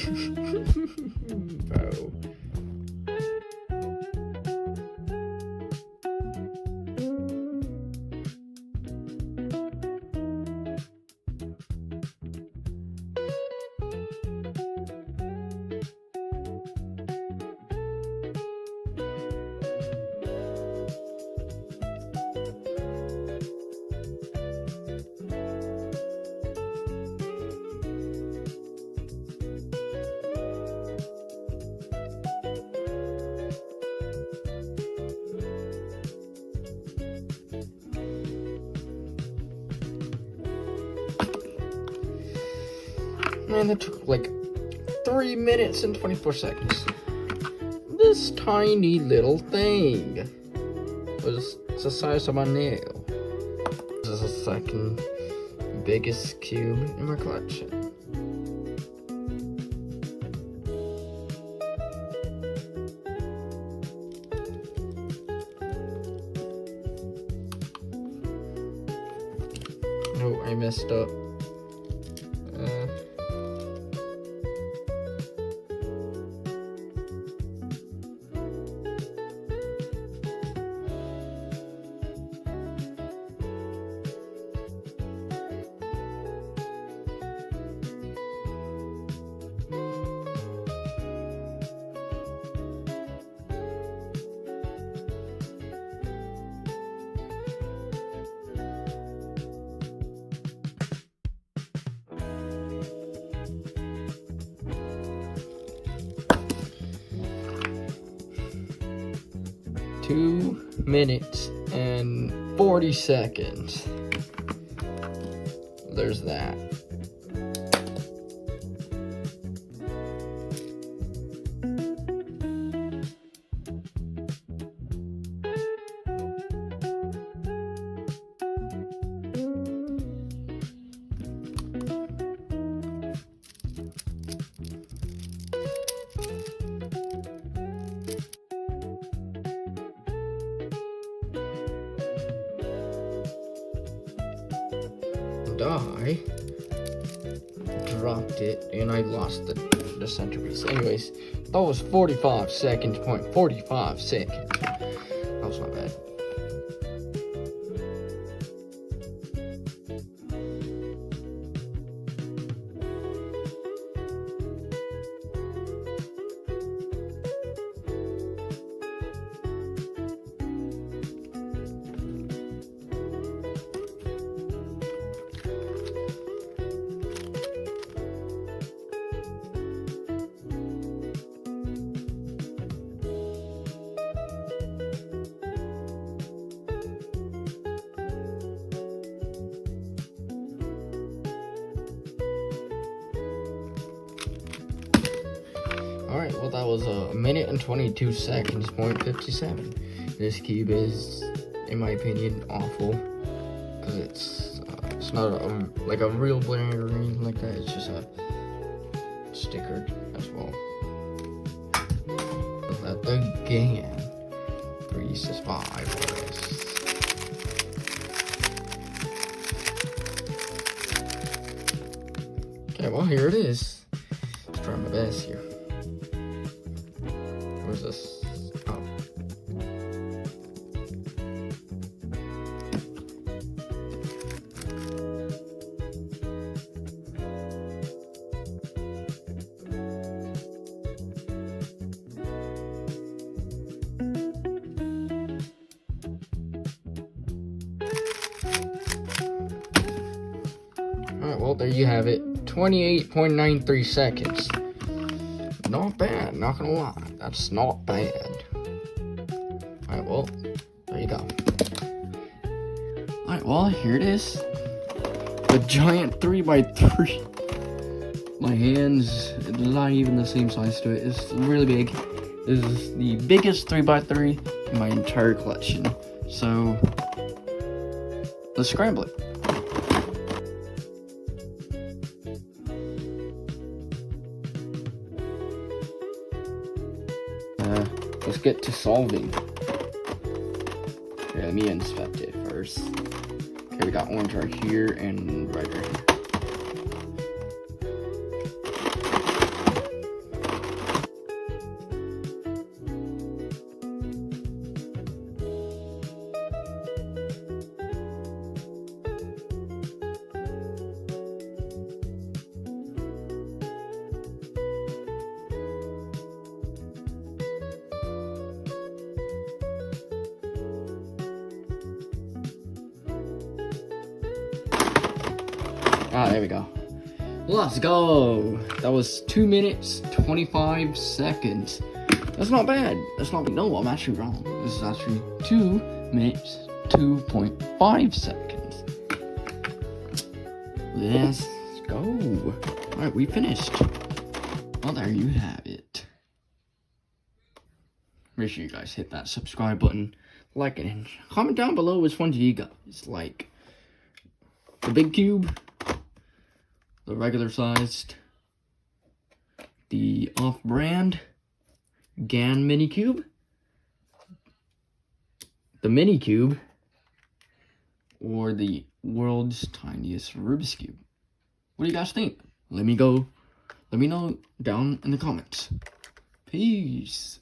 Bro. Man, that took like 3 minutes and 24 seconds. This tiny little thing was the size of my nail. This is the second biggest cube in my collection. Oh, I messed up. Two minutes and 40 seconds. There's that. I dropped it and I lost the centerpiece. Anyways, that was 45 seconds, 45 seconds. That was not bad. Alright, well that was a minute and 22 seconds, 0.57. This cube is, in my opinion, awful. Because it's not like a real brand or anything like that. It's just a sticker as well. But that again, 3 says 5. Okay, well here it is. Let's try my best here. Where's this? Oh. Alright, well there you have it. 28.93 seconds. Not bad, not gonna lie. That's not bad. Alright, well, there you go. Alright, well, here it is. The giant 3x3. My hands, it's not even the same size to it. It's really big. This is the biggest 3x3 in my entire collection. So, let's scramble it. Let's get to solving. Okay, let me inspect it first. Okay, we got orange right here and red right here. Ah, there we go. Let's go. That was 2 minutes, 25 seconds. That's not bad. That's not, no, I'm actually wrong. This is actually 2 minutes, 2.5 seconds. Let's go. Alright, we finished. Well, there you have it. Make sure you guys hit that subscribe button, like it, and comment down below which one do you guys like. The big cube, the regular sized, the off-brand GAN mini cube, the mini cube, or the world's tiniest Rubik's cube. What do you guys think? Let me know down in the comments. Peace.